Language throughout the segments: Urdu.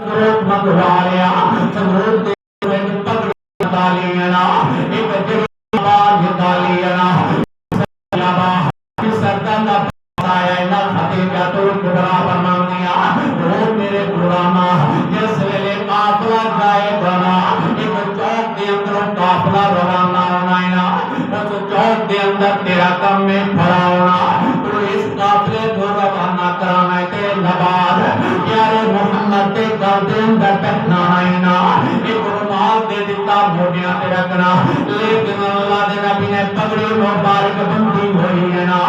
مدواریا سمود دے پگڑی تالیاں ایک جڑی آواز تالیاں سیابا سردان دا پتایا اینا خطیجہ تو کبرا فرمانیا وہ میرے غلامہ جس ویلے قافلہ جائے گا ایک چوک دے اندر قافلہ روانہ ہونا اس چوک دے اندر تیرا کم میں کھڑا ہونا تو اس قافلے کو روانہ کرانا تے نباد پیارے محمد تے گردے اندر پہنا آئینا ایک رومال دے دیتا موڑیاں تے رکھنا لیکن اللہ دے نبی نے پگڑی مبارک بندی ہوئی ہے نا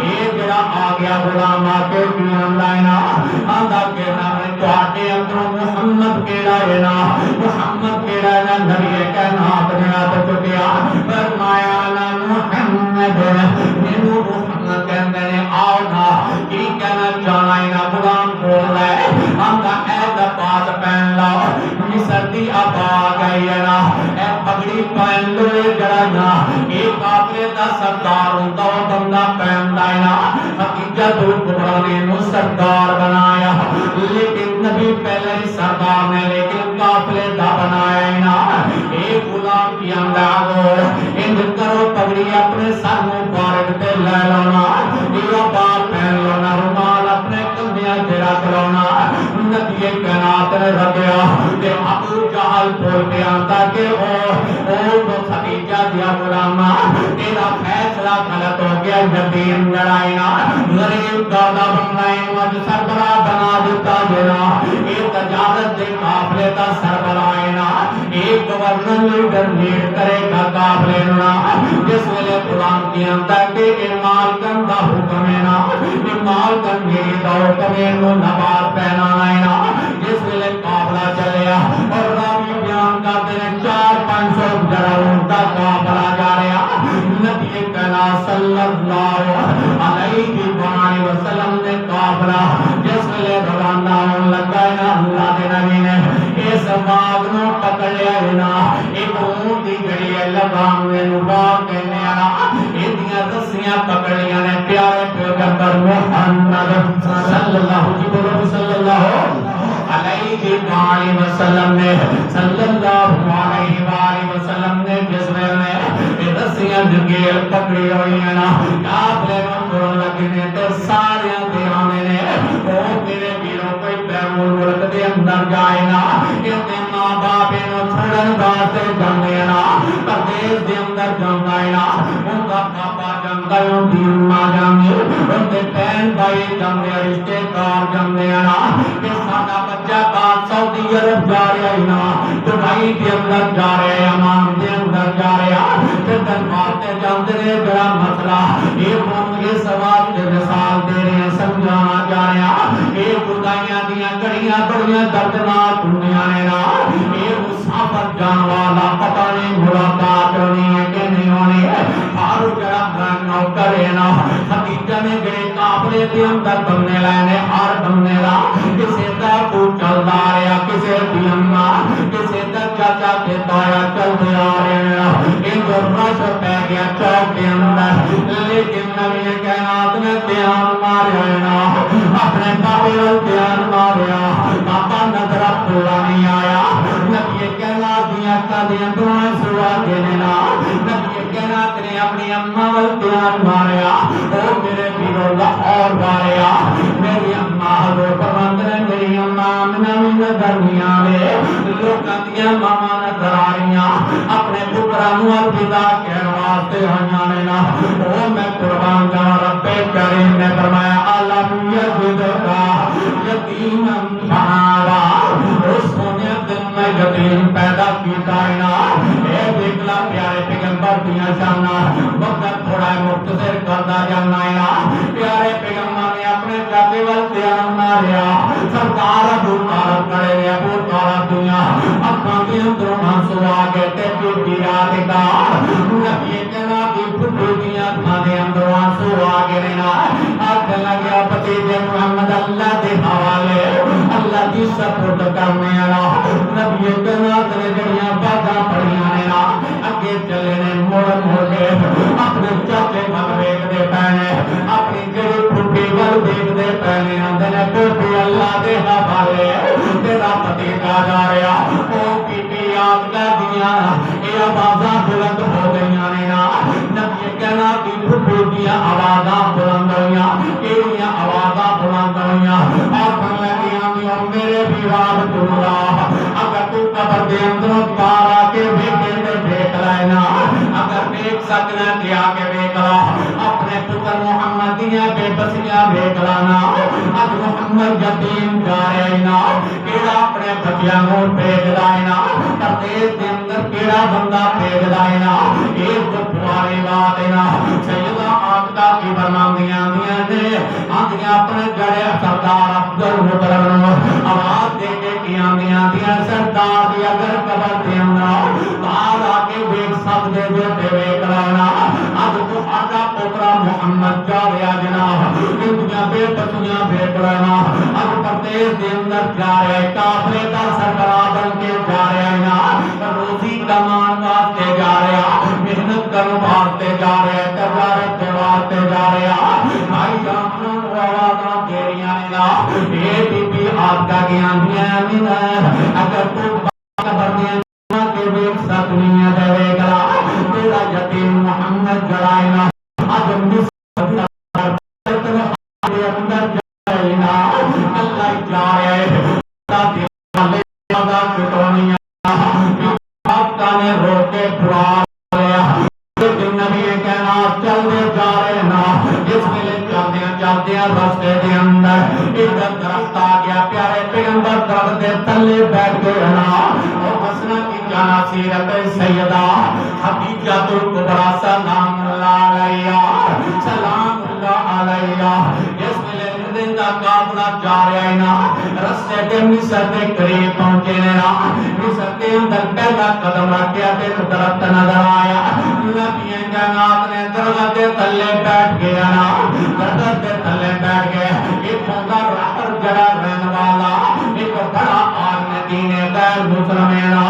ایک جڑا آگیا غلام آکے پیان لائنا آندھا کہنا ہے چاہتے اندروں محمد کیڑا ہے نا محمد کیڑا ہے نا نبی کہنا اپنے آپ چکیا فرمایا نا محمد نینو محمد کہنے نے آؤ نا کی کہنا چاہنا ہے نا غلام بول رہے آندھا اے دا پاس پہن لاؤ سردی اب آ گئی ہے نا اے پگڑی پہن لو جڑا نا ایک آپرے دا سردار ہوتا وہ بندہ پہن لائنا حقیقت کبرا نے نو سردار بنایا لیکن نبی پہلے ہی سردار نے لیکن قافلے دا بنایا نا ایک غلام کی اندازو اند کرو پگڑی اپنے سر مبارک تے لے لونا یہ بات پہن لونا رومال اپنے کندیاں تیرا کرونا نبی کائنات نے رکھیا کہ ابو جہل بول کے آتا کہ او تو خدیجہ دیا غلامہ تیرا فیصلہ غلط ہو گیا یتیم لڑائینا غریب دادا بنائیں مجھ سربراہ بنا دیتا جنا ایک تجارت دے قافلے تا سربراہینا ایک گورنر لیڈر لیڈ کرے گا قافلے نا جس ویلے قرآن کی اندر کہ انمال کن دا حکم ہے نا انمال کن میری دا حکم ہے نو نبات پہنا نا جس ویلے قافلہ چلیا اور راوی بیان کرتے ہیں 400-500 جڑوں دا قافلہ جا رہا نبی کنا صلی اللہ علیہ وسلم نے قافلہ جس ویلے روانہ ہون لگا ہے نا اللہ دے نبی نے اس باغ نو پکڑ لیا ہے نا ایک اونٹ دی گڑی ہے لگام میں نباغ کہنے آنا ایدیاں رسیاں پکڑ لیا نے پیارے پیغمبر محمد صلی اللہ علیہ وسلم نے صلی اللہ علیہ وسلم نے جس میں رسیاں جگیل پکڑی ہوئی ہیں نا کافلے میں لگنے تے سارے دیانے نے او میرے بیروں کوئی بیمول ملک دے اندر جائے نا اپنے ماں باپے نو چھڑن باستے جانے نا پردیس دے اندر جانے نا ان کا پاپا جانے ان کی ماں جانے ان کے پہن بھائی جانے رشتے کار جانے نا کہ سانا بچہ بات سعودی عرب جا رہے ہیں نا دبئی دے اندر جا رہے ہیں امام دے اندر جا رہے ہیں پھر دنبارتے جاندے رہے بڑا مسئلہ ایک وقت یہ سوال کے مثال دے رہے ہیں سمجھانا جا رہے ہیں ایک خدایاں دیاں کڑیاں بڑیاں دردناک دنیا نے نا ایک مسافر جان والا پتہ نہیں ملاقات ہونی ہے کہ نہیں ہونی ہے فارو جڑا برن نوکر ہے نا خدیجہ نے جڑے قافلے دے اندر بننے لائے نے ہر بننے لا کسے دا کو چل دا رہا کسے دی اماں کسے دا چاچا کے تایا چل دیا رہے ہیں ان کو رش پہ گیا چوک کے اندر لیکن نبی کائنات نے دھیان ماریا ہے نا اپنے پاپے وال دھیان ماریا پاپا نظر پورا نہیں آیا نبی کائنات دیا کا دیا دعائیں سوا دینے نا نبی کائنات نے اپنی اماں وال دھیان ماریا او میرے بیرو لاہور ماریا میری اماں حضور فرماتے ہیں میری اماں آمنہ بھی نظر نہیں آئے لوگاں دیا ماما نظر آ رہیاں اپنے پترانو الوداع کہنے واسطے ہنیانے نا او میں قربان جانا رب کریم نے فرمایا علم یجدکا یتیما فآوا اس سونے دن میں یتیم پیدا کیتا ہے نا اے دیکھلا پیارے پیغمبر دیا جانا وقت تھوڑا مختصر کردا جانا ہے نا پیارے پیغمبر نے اپنے جاتے وال دھیان ماریا سرکار ابو طالب کھڑے نے ابو طالب دنیا اپنا بھی اندروں ہنسو آگے تے بیٹی یادگار نبی کہنا بھی پھٹو دیا کھانے اندروں ہنسو آگے رہنا آج لگیا پتی دے محمد اللہ دے حوالے اللہ دی سپورٹ کرنے آنا نبی کہنا ترے جڑیاں باتاں پڑھیاں نے نا اگے چلے نے موڑ موڑ کے اپنے چاچے مل ویک دے پہنے اپنی جڑی پھٹی ول دیکھ دے پہنے اندر نے پوٹی اللہ دے حوالے تیرا پتیجا جا رہا او بی بی یاد کر دیا یہ آوازاں بلند ہو گئیاں نے نا نبی کہنا کہ بھٹو دیا آوازاں بلند ہوئیاں ایڑیاں آوازاں بلند ہوئیاں آخر لگیاں دیوں میرے بھی راب تمرا اگر تو قبر دے اندروں پار آ کے بیٹے تے دیکھ لینا اگر دیکھ سکنا کہ آگے دیکھ لا اپنے پتر محمد دیاں بے بسیاں دیکھ لانا اج محمد یتیم جا رہے نا کیڑا اپنے بچیاں نوں بھیج لائنا پردیس دے اندر کیڑا بندہ بھیج لائنا ایک تو پواری بات ہے نا سیدہ آقا کی فرماندیاں دیاں نے آندیاں اپنے جڑے سردار عبدال مطلب آواز دے کے کیاں دیاں سردار دی اگر قبر دے اندر باہر آ کے دیکھ سکدے جو تے ویکھ لینا اج تو آقا پوترا محمد جا رہا جناب دنیا بے بچیاں بھیج لینا اج پردیس دے اندر جا رہا ہے کافرے کا سربراہ بن کے جا رہا ہے نا روزی کمان واسطے جا رہا محنت کرنے واسطے جا رہا تجارت کے واسطے جا رہا بھائی جانوں آوازاں دے رہیاں نے نا اے بی بی آپ کا گیان دیا نہیں اگر تو قبر دے کے دیکھ سکنی ہے دے گلا تیرا یتیم محمد جڑائنا اج مصر دے اندر جائنا اللہ جا رہے تاکہ آزا کتونیاں آپ کا نے روکے پڑا لیا لیکن نبی کہنا چل دے جا رہے نا جس میں لے چلتے ہیں رستے دے اندر ایک درخت آ گیا پیارے پیغمبر درخت دے تلے بیٹھ گئے نا اور مسنا کی جانا سیرت سیدہ خدیجہ الکبریٰ سلام اللہ علیہ سلام اللہ علیہ جس میں لے زندہ قافلہ جا رہا ہے نا رستے دے مصر دے قریب پہنچے نا مصر دے اندر پہلا قدم رکھیا تے درخت نظر آیا نبی جناب نے درخت دے تلے بیٹھ گیا نا درخت دے تلے بیٹھ گئے ایک ہوگا راہر جڑا رہن والا ایک بڑا آدمی دین غیر مسلم ہے نا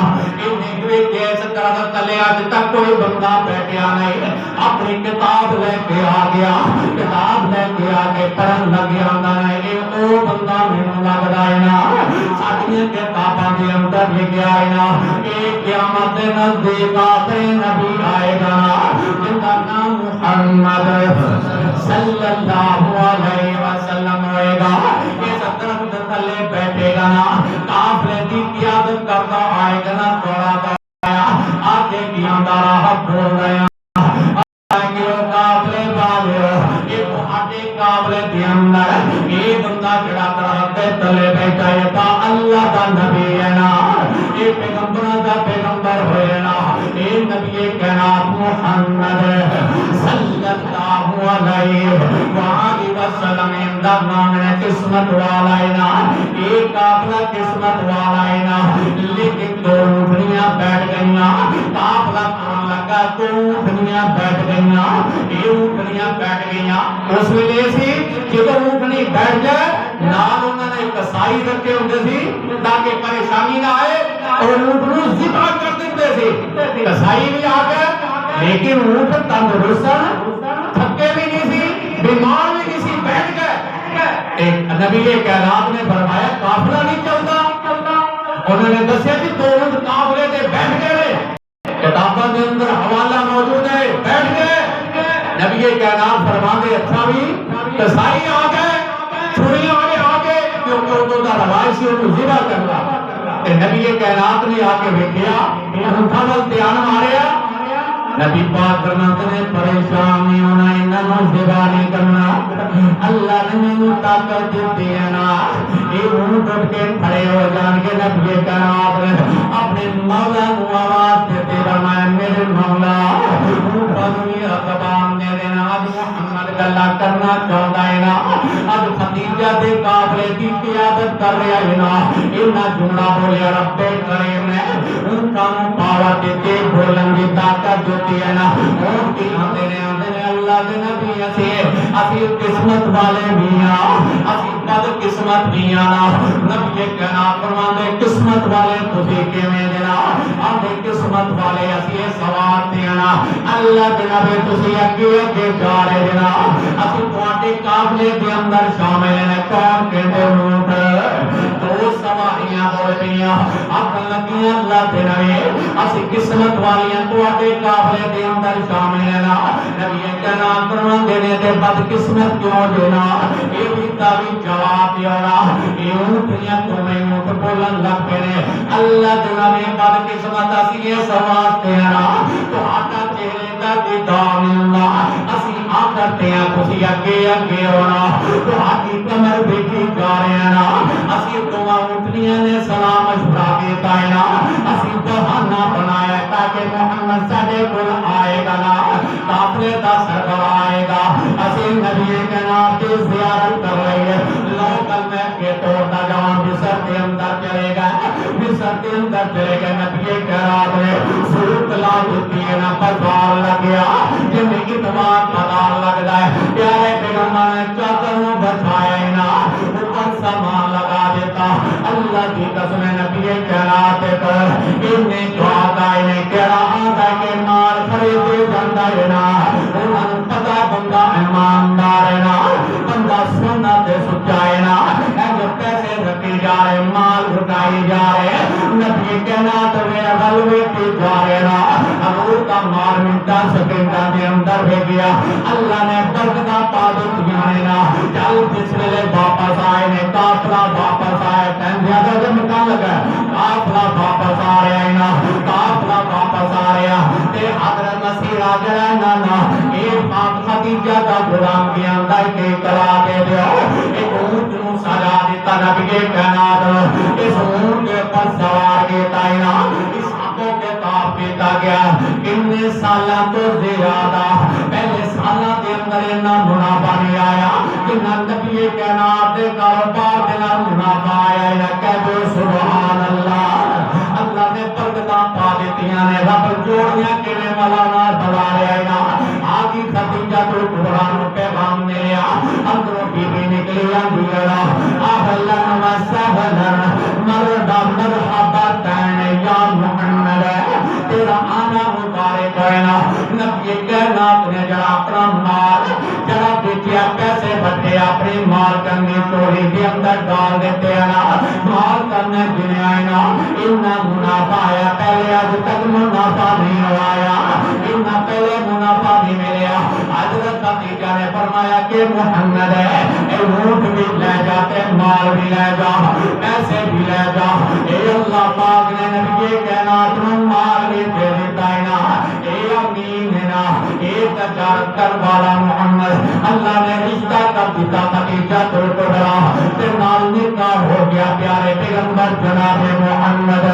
کوئی کیس درخت تلے آج تک کوئی بندہ بیٹھیا نہیں اپنی کتاب لے کے آ گیا کتاب لے کے آ کے پڑھن لگیا او بندہ مینوں لگدا ہے نا ساڈیاں کتاباں دے اندر لکھیا ہے نا کہ قیامت دے نزدیک آخری نبی آئے گا جن کا نام محمد صلی اللہ علیہ وسلم ہوئے گا اس درخت تلے بیٹھے گا نا قافلے دی قیادت کرتا آئے گا نا تھوڑا آیا آگے کی اندارہ بول رہے ہیں قافلے والے ایک آٹے قافلے دے اندر ایک بندہ جڑا درخت تلے بیٹھا ہے تا اللہ دا نبی ہے نا یہ پیغمبر دا پیغمبر ہوئے نا یہ نبی کہنا محمد صلی اللہ علیہ وآلہ وسلم اندر نامنے قسمت والا ہے نا ایک قافلہ قسمت والا ہے نا لیکن دو اونٹنیاں بیٹھ گئیاں قافلہ کون لگا دو اونٹنیاں بیٹھ گئیاں یہ اونٹنیاں بیٹھ گئیاں اس وجہ سے جب اونٹنی بیٹھ جائے نال انہوں نے کسائی رکھے ہوتے سی تاکہ پریشانی نہ آئے اور اونٹ نوں ذبح کر دیتے سی کسائی بھی آ گئے لیکن اونٹ تندرست تھکے بھی نہیں سی بیمار بھی نہیں سی بیٹھ گئے ایک نبی کائنات نے فرمایا قافلہ نہیں چلتا انہوں نے دسیا کہ دو اونٹ قافلے تے بیٹھ گئے کتاباں دے اندر حوالہ موجود ہے بیٹھ گئے نبی کائنات فرماتے اچھا بھی کسائی آ گئے چھریاں آ گئے کیونکہ وہ دا روایت سے انہوں ذبح کرنا تے نبی کائنات نے آ کے ویکھیا اونٹاں ول دھیان ماریا نبی پاک فرماتے ہیں پریشان نہیں ہونا انہوں ذبح نہیں کرنا اللہ نے مینوں طاقت دیتی ہے نا یہ اونٹ اٹھ کے کھڑے ہو جان کے نبی کائنات اپنے مولا کو آواز دیتے فرمایا میرے مولا اونٹاں زبان دے دینا اب محمد گلا کرنا چاہتا ہے نا اب خدیجہ دے قافلے کی قیادت کر رہا ہے نا انہاں جملہ بولیا رب کریم نے اونٹاں نوں پاور دیتے بولن دی طاقت دیتی ہے نا اونٹ کی آندے نے اللہ دے نبی اسی قسمت والے بھی ہاں اسی بد قسمت بھی ہاں نبی کہنا فرماندے قسمت والے تسی کیویں دینا آندے قسمت والے اسی سوار دینا اللہ دے نبی تسی اگے اگے جا رہے دینا اسی تواڈے قافلے دے اندر شامل ہیں کون کہندے اونٹ دو سواریاں بول گیا اپن لگیاں اللہ دے نبی اسی قسمت والیاں تواڈے قافلے دے اندر شامل ہیں نا نبی کہنا فرماندے نے تے بد قسمت کیوں جنا اے بھی تاوی جواب دینا اے اونٹیاں تمہیں اونٹ بولن لگ پے نے اللہ دے نبی بد قسمت اسی یہ سوال تیرا تو آتا چہرے دا دیدار ملنا اسی آ کرتے ہیں تسی اگے اگے ہونا تو آتی کمر بیٹھی جا رہے ہیں نا اسی دعا اٹھنیاں نے سلام مشورہ دیتا ہے نا اسی بہانہ بنایا تاکہ محمد ساڈے کول آئے گا نا قافلے دا سربراہ آئے گا اسی نبی کے نام کی زیارت کر رہی ہے لوکل میں کے توڑتا جوان مصر کے اندر چلے گا مصر کے اندر چلے گا نبی کے رات میں سرک لا دیتی ہے نا بازار لگ گیا جن اتبار بازار لگ جائے پیارے پیغمبر نے چادر میں بچھایا نا اوپر سامان لگا دیتا اللہ کی قسم نبی کہلاتے پر انہیں جو آتا انہیں کہا آتا کہ مال خریدے جاندہ ہے نا انہیں پتا بندہ ایماندار ہے نا بندہ سننا تے سچائے نا جو پیسے رکھے جا رہے مال رکھائی جا رہے نبی کہنا تو میرا غلوے کی جا رہے نا حضور کا مال منٹا سکنڈا دے اندر بے گیا اللہ نے برکتہ پادت گیانے نا چل پسلے واپس آئے نے قافلہ واپس آئے ٹائم زیادہ جب مکان لگا قافلہ واپس آ رہے ہیں نا قافلہ واپس آ رہے ہیں تے حضرت مسیح راجہ نا ایک پاک خدیجہ کا غلام کے اندر کے کرا دے دیو ایک اونٹ نو سجا دیتا نبی کے کہنا دو اس اونٹ کے پر سوار دیتا ہے نا اس آنکھوں کے تاب دیتا گیا کتنے سالہ تو زیادہ پہلے سالہ دے اندر نا منافع نہیں آیا کہ نبی کے نام دے کاروبار دینا منافع آیا یا کہہ دو سبحان اللہ اللہ نے برکتاں پا دیتیاں نے رب جوڑیاں کیویں مولانا بلا رہے نا آگی خدیجہ تو قرآن پیغام نے لیا اندروں بی بی نکلی اندیرا اہلن و سہلن مرحبا مرحبا تین یا محمد تیرا آنا مبارک ہے نا نبی کہنا نے جڑا اپنا مال جڑا بیٹیا پیسے بٹے اپنی مال کرنے چوری کے اندر ڈال دیتے ہیں نا مال کرنے گنے آئے نا اتنا منافع آیا پہلے آج تک منافع نہیں آیا اتنا پہلے منافع نہیں ملیا حضرت خدیجہ نے فرمایا کہ محمد ہے اے اونٹ بھی لے جاتے مال بھی لے جا پیسے بھی لے جا اے اللہ پاک نے نبی کہنا تم مال بھی دے دیتا ہے نا اے امین ہے نا اے تجارت کر والا محمد اللہ نے رشتہ کر دیتا خدیجہ تو ٹکڑا تے نال نکاح ہو گیا پیارے پیغمبر جناب محمد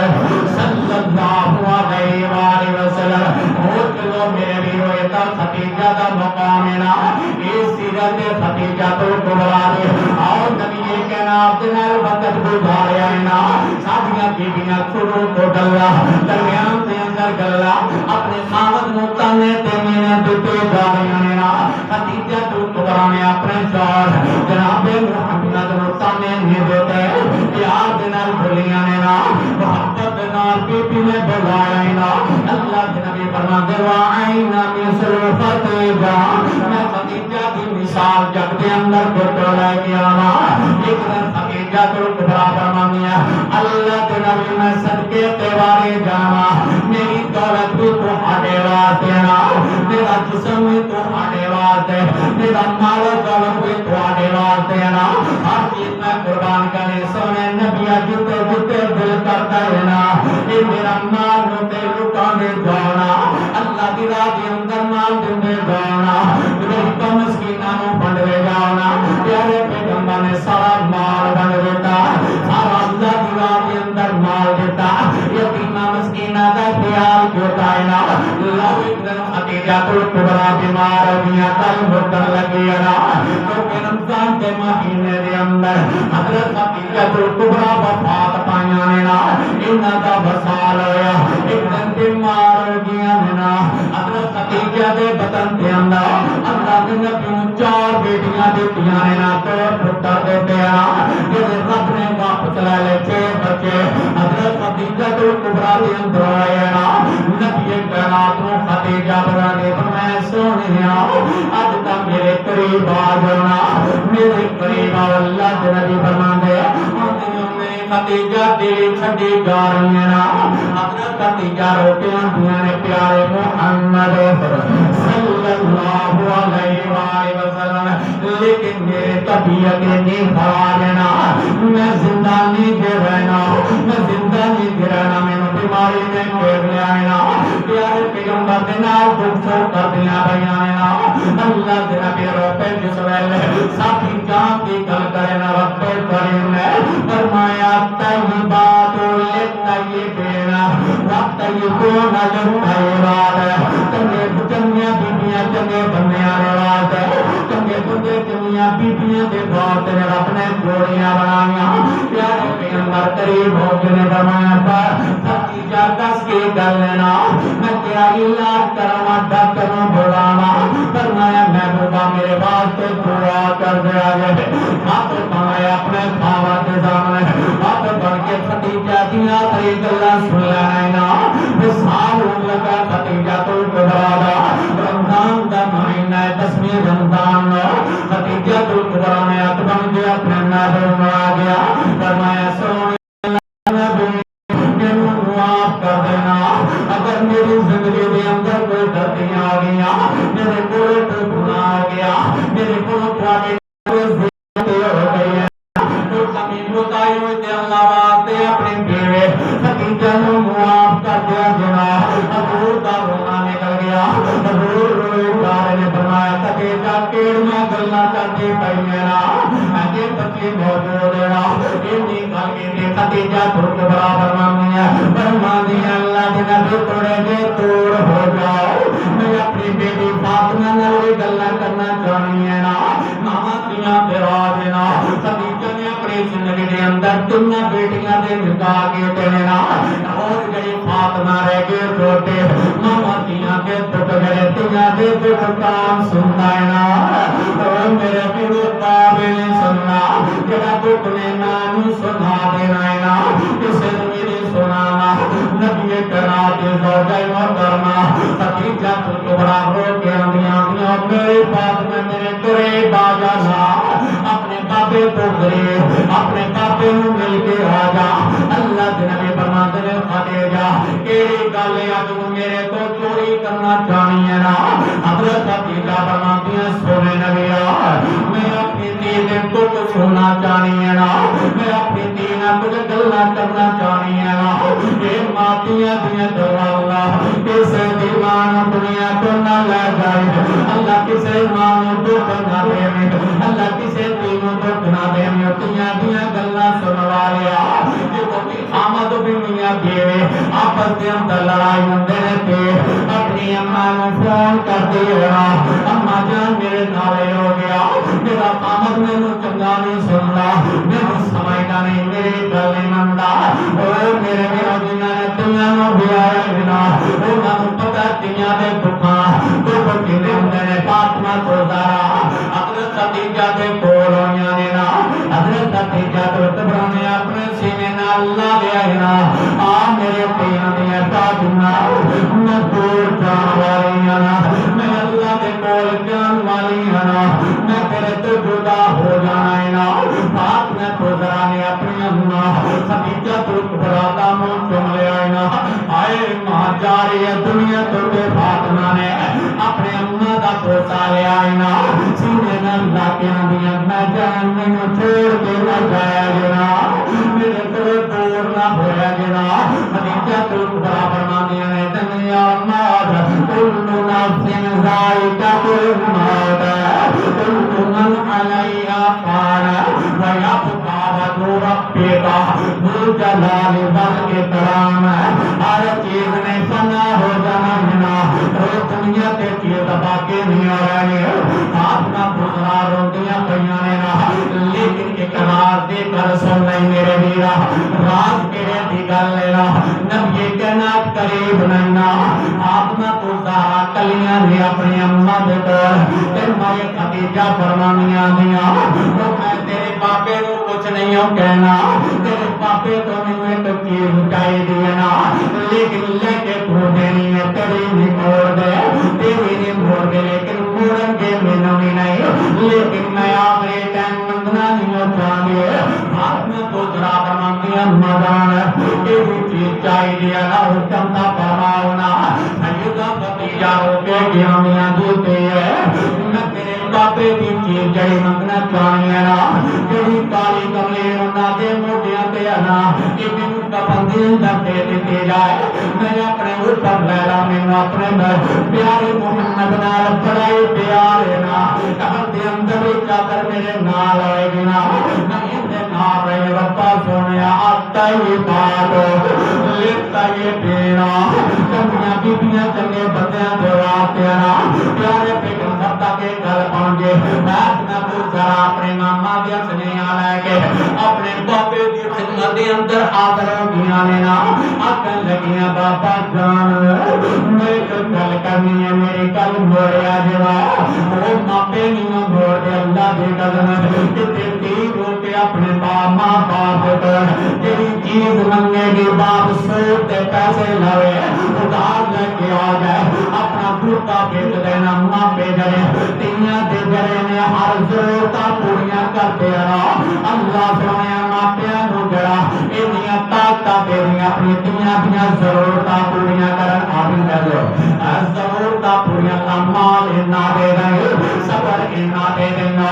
صلی اللہ علیہ وآلہ وسلم اور چلو میرے بھی ہوئے تا خدیجہ دا مقام ہے نا اے سیرت خدیجہ تو ٹکڑا دے اور نبی کے نام دنال وقت گزارے ہے نا ساتھیاں بیبیاں چھوڑو کو ڈلا درمیان دے اندر گلا اپنے خاوند مطانے تے مینے دیتے جا رہے ہیں نا خدیجہ تو ٹکڑا نے اپنے شوہر جناب محمد مطانے نہیں دیتے پیار دنال بھولیاں نے نا محبت دنال بیبی نے بلایا ہے نا اللہ کے نبی فرمان دے وعین مثل فتیجہ میں خدیجہ کی مثال جگ دے اندر گھٹو لے گیا نا ایک دن خدیجہ تو ٹکڑا فرمان دیا اللہ کے نبی میں صدقے تیوارے جانا میری دولت بھی تو ہٹے واسطے نا میرا جسم بھی تو ہٹے واسطے میرا مال و دولت بھی تو ہٹے واسطے نا ہر چیز میں قربان کرے سونے نبی جتے جتے دل کرتا ہے نا یہ میرا مال ہوتے لٹانے جانا اللہ کی راہ کے اندر مال دے جانا غریب مسکیناں نو بنڈے جانا پیارے پیغمبر نے سارا مال بن دیتا سارا اللہ کی راہ کے اندر مال دیتا یتیم مسکیناں دا خیال کیتا ہے نا لو ایک دن خدیجہ تو ٹکڑا بیمار ہو گیا کل بھٹن لگی نا تو رمضان کے مہینے دے اندر حضرت خدیجہ تو ٹکڑا وفات پائیاں نے نا انہاں دا وصال ہویا ایک دن بیمار ہو گیا نا حضرت خدیجہ دے بدن دے اندر اللہ نے نبی چار بیٹیاں دیتیاں نے نا تو پتر دیتے نا جس رب نے واپس لے لے چھ بچے حضرت خدیجہ تو کبرا دے اندر آئے نا نبی کائنات نو خدیجہ بنا دے میں سونیا اج تک میرے قریب آ جانا میرے قریب اللہ کے نبی فرمان دے خدیجہ دل چھڈی جا رہی ہے نا حضرت خدیجہ روتے ہیں پیارے محمد صلی اللہ علیہ وآلہ وسلم لیکن میرے طبیعت نہیں خراب ہے نا میں زندہ نہیں دے رہنا میں زندہ نہیں دے رہنا میں بیماری میں گھیر لیا ہے نا پیارے پیغمبر کے نام دکھ سو کر دیا بھیا ہے نا اللہ کے نبی روپے جس ویلے ساتھی جان کی گل کرے نا رب کریم نے فرمایا طیبات للطیبین والطیبون للطیبات چنگے بیبیاں چنگے بندیاں رواج چنگے بندے چنگیاں بیبیاں دے بہت نے رب نے جوڑیاں بنائیاں پیارے پیغمبر قریب ہو کے نے فرمایا خدیجہ دس کی گل لینا میں تیرا علاج کروا ڈاکٹر نوں بلاوا فرمایا محبوبہ میرے واسطے دعا کر دیا جائے ہاتھ پایا اپنے خاوند کے سامنے ہاتھ بڑھ کے خدیجہ دیا تری گلاں سن لینا مثال ہون لگا خدیجہ تو کبرا دا رمضان دا مہینہ ہے 10ویں رمضان خدیجہ تو کبرا نے ہاتھ بن کے اپنے نظر میں آ گیا فرمایا سونے معاف کر دینا اگر میری زندگی کے اندر کوئی غلطیاں آ گیا میرے کو کوئی گناہ ہو گیا میرے کو تھوڑے زیادتی ہو گئی ہے تو زمین بتائی ہوئی تھے اللہ واسطے اپنی بیوے خدیجہ کو معاف کر دیا جناب حضور کا رونا نکل گیا حضور روئے گارے نے فرمایا خدیجہ کیڑ میں گلنا کرتی پئی میرا میں بچی موجود ہے اتنی گل کی خدیجہ تو کبرا فرمانی ہے فرمانی اللہ کے نبی تھوڑے جے دور ہو جاؤ میں اپنی بیٹی فاطمہ نال گلاں کرنا چاہنی ہے نا ماما دیاں تیرا دینا خدیجہ نے اپنی زندگی کے اندر تین بیٹیاں دے نکاح کیتے ہیں نا اور جڑی فاطمہ رہ گئی چھوٹے ماما دیاں کے دکھ گئے تیاں دے دکھ کام سنتا ہے نا اور میرے پیرو قابل سننا جڑا دکھ نے نام سنا دینا ہے نا کسے میری سنانا نبی کرام کے زوجہ محترمہ خدیجہ کبرا ہو کے اندیاں میرے فاطمہ میرے قریب آ جا اپنے بابے کو قریب اپنے بابے کو مل کے آ جا اللہ کے نبی فرماتے ہیں خدیجہ کیڑی گل ہے اج میرے تو چوری کرنا چاہنی ہے نا حضرت خدیجہ فرماتی ہیں سونے نبی میں اپنی دین کو کچھ ہونا چاہنی ہے نا میں اپنی دین کچھ گلا کرنا چاہنی ہے نا یہ ماتیاں دیا دعا اللہ کسے دیوان دنیا کو نہ لے جائے اللہ کسے ایمان کو نہ دے اللہ کسے دین کو نہ دے تیاں دیا گلا سنوا لیا آمد بھی میاں بیوے آپس کے اندر لڑائی ہوندے رہتے اپنی اماں نوں فون کر دیا اماں جان میرے نالے ہو گیا میرا آمد مینوں چنگا نہیں سندا مینوں سمجھدا نہیں میری گل نہیں مندا او میرے میرا جنہاں نے تیاں نوں بیایا بنا انہاں نوں پتہ تیاں دے دکھاں دکھ کیندے ہوندے نے فاطمہ تو زہرا حضرت خدیجہ دے کول ہویاں نے نا حضرت خدیجہ تو کبرا نے اپنے سینے نال اللہ دے نا آ میرے پیاں دے فاطمہ میں دور جان والی نا میں اللہ دے کول جان والی نا میں تیرے تو جدا ہو جانا ہے نا فاطمہ تو ذرا نے اپنی اماں خدیجہ تو کبرا دا منہ چوم لیا ہے نا آئے ماں جا رہی ہے دنیا تو تے فاطمہ نے اپنے اماں دا پوتا لیا ہے نا سینے نال لا کے اندیاں میں جان میں چھوڑ کے نہ جایا جنا میرے کو دور نہ ہویا جنا خدیجہ تو کبرا فرماندی ہے دنیا مار کل نفس ذائقۃ الموت کل من علیہا فان ویبقى وجہ ربک ذو الجلال والاکرام ہر چیز نے فنا ہو جانا جنا دنیا تے چیز باقی نہیں آ رہی فاطمہ گزرا روندیاں پیاں نے نا لیکن اقرار دے کر سن نہیں میرے ویرا راز کیڑے دی گل لینا نبی کائنات قریب نہیں نا فاطمہ تو زہرا کلیاں نے اپنی اماں دے کول تے ماں خدیجہ فرمانیاں دیاں میں تیرے باپے کو کچھ نہیں ہو کہنا تیرے باپے تو میں ایک چیز چاہیے نا لیکن لے کے تو دینی ہے تیری نہیں موڑ دے تیری نہیں موڑ دے لیکن موڑن کے مینوں نہیں لیکن میں آخری ٹائم منگنا نہیں ہو چاہیے فاطمہ تو ذرا فرماندی کوئی چیز چاہیے نا حکم کا فرماؤنا سیدہ فتیجہ ہو کے گرامیاں دیتے ہیں میں تیرے بابے دی چیز جڑی منگنا چاہیے نا جڑی کالی کملی ہونا دے موٹیاں تے نا کہ مینوں کفن دے اندر دے دیتے جائے میں اپنے اوپر لیلا مینوں اپنے پیارے محمد نال بڑائی پیارے نا کفن دے اندر چادر میرے نال آئے گی نا میں نار رہے ربا سونے آتا یہ بات لیتا یہ پینا چنگیاں بیبیاں چنگے بندیاں دواتے نا پیارے پیغمبر سبتا کے گھر پہنچے بات نہ پوچھا اپنے ماما دیا سنیاں لے کے اپنے بابے دی خدمت دے اندر حاضر ہو گیا نے نا آکن لگیاں بابا جان میں گل کرنی ہے میری گل موڑیا جوا وہ ماپے نہیں موڑ دے اللہ دے قدم کہ تیری رو کے اپنے ماں باپ تیری چیز منگے گی باپ سوٹ تے پیسے لوے ادھار لے کے آ جائے اپنا کرتا بیچ دینا ماں پہ جڑے تیاں دے جڑے نے ہر ضرورتاں پوریاں کرتے رہا اللہ سونے ماں پیاں نو جڑا انیاں طاقتاں تیریاں اپنی تیاں دیاں ضرورتاں پوریاں کرن آمین کہہ لو ضرورتاں پوریاں مال انہاں دے دیں صبر انہاں دے دینا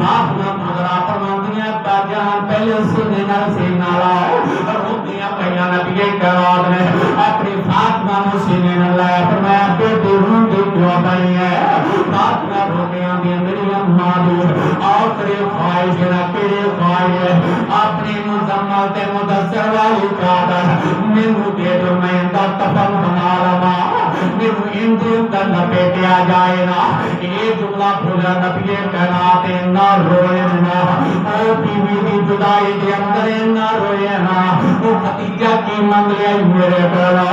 آپ نہ گزرا فرماندیاں باجان پہلے سینے نال سینہ لاؤ روندیاں پیاں نبی کرام نے اپنی فاطمہ نو سینے نال لایا فرمایا بیٹی روندی کیوں پئی ہے فاطمہ روندیاں دی میری اماں دی آخری خواہش نہ کیڑی خواہش ہے اپنی مزمل تے مدثر والی چادر مینوں دے دو میں دا کفن بنا لواں مینوں اندر اندر لپیٹیا جائے نا یہ جملہ بھولا نبی کائنات نہ روئے نا او بیوی دی جدائی دے اندر نہ روئے نا او ختیجہ کی منگ لیا میرے بولا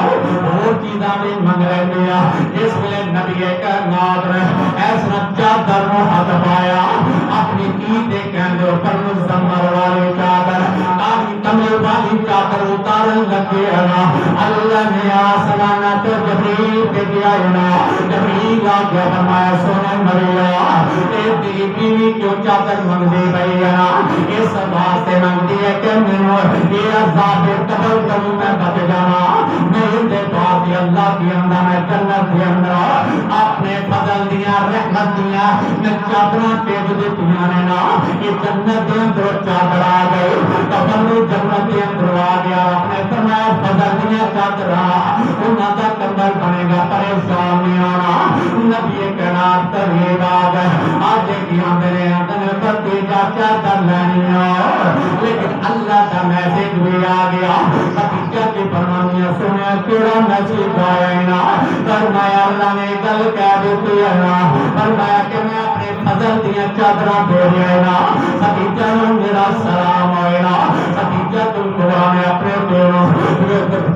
اور چیزاں بھی منگ لیا اس ویلے نبی کائنات نے ایسا چادر نو ہاتھ پایا اپنی عید کہندے پر مزمل والی چادر آگی کمل والی چادر اتارن لگے نا اللہ نے آسمان تو جبریل کے دیا نا جبریل آگیا فرمایا سونے مریا تیری بیوی کیوں چادر منگ دی بھئی نا اس واسطے منگ دی ہے کہ منو یہ عذاب قبر کروں میں بچ جانا میں اندے پاس اللہ کی اندر میں جنت کے اندر اپنے فضل دیا رحمت دیا میں چادرہ پیج دیتیاں نے نا یہ جنت کے اندر چادر آ گئے قبر جنت کے اندر آ گیا اپنے فرمایا فضل دیا چادرہ انہاں دا کمبل بنے گا پریشان نہیں آنا نبی کائنات ترغیب آ گئے آج کی اندرے اندر فتیجہ چادر لینی لیکن اللہ کا میسیج بھی آ گیا فتیجہ کی فرمانیاں سنے کیڑا میسیج آیا نا فرمایا اللہ نے گل کہہ دیتی ہے نا فرمایا کہ میں اپنے فضل دیا چادرہ بھیجے ہے نا فتیجہ نے میرا سلام آئے نا فتیجہ تم قرآن نے اپنے دونوں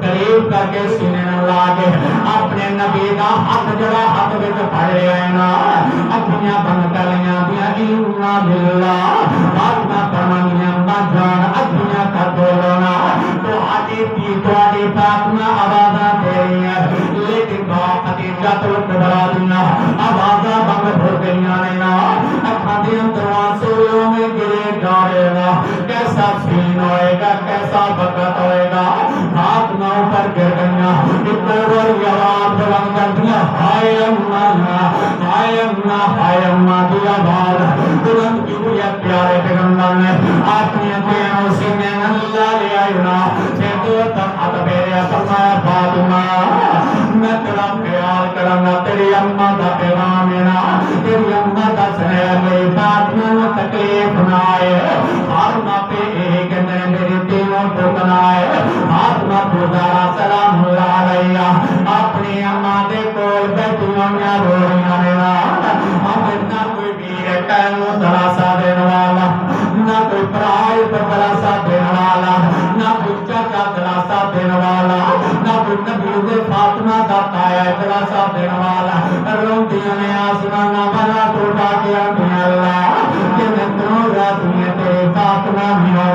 قریب کر کے سینے لا کے اپنے نبی کا ہاتھ جڑا ہاتھ وچ پھڑ لیا ہے نا اپنیاں بند کر لیاں دیا انا باللہ فاطمہ فرمانیاں ما جان اپنیاں کا بولنا تو آدھی تھی تو آدھی فاطمہ آوازاں دے رہی ہے لیکن با ختیجہ تو کبرا دینا آوازاں بند ہو گئیاں نے نا اپنا دے اندر آنسوؤں میں گرے جا رہے نا کیسا سین ہوئے گا کیسا وقت ہوئے گا فاطمہ اوپر گر گئیاں اور یہ آواز بلند کر دیا ہائے اماں دی آواز بلند کی ہوئی پیارے پیغمبر نے اپنی دینوں سینے اللہ لے آئی نا سیدو تک ہاتھ میرے فرمایا فاطمہ میں تیرا خیال کرنا تیری اماں دا پیغام نا تیری اماں دا سنیا میری فاطمہ نو تکلیف نہ آئے فاطمہ پہ ایک نے میری تینوں کو بنائے فاطمہ کو زارا سلام اللہ علیہ اپنی اماں دے کول بیٹھیاں رو رہیاں نے نا نہ کوئی ویر کہنو دلاسا دین والا نہ کوئی پرائے پر دلاسا دین والا نہ کوئی چاچا دلاسا دین والا نہ کوئی نبی دے فاطمہ دا تایا دلاسا دین والا روندیاں نے آسمانہ بنا ٹوٹا کے اپنی اللہ کہ میں تنوں رات میں تیرے فاطمہ بھی ہو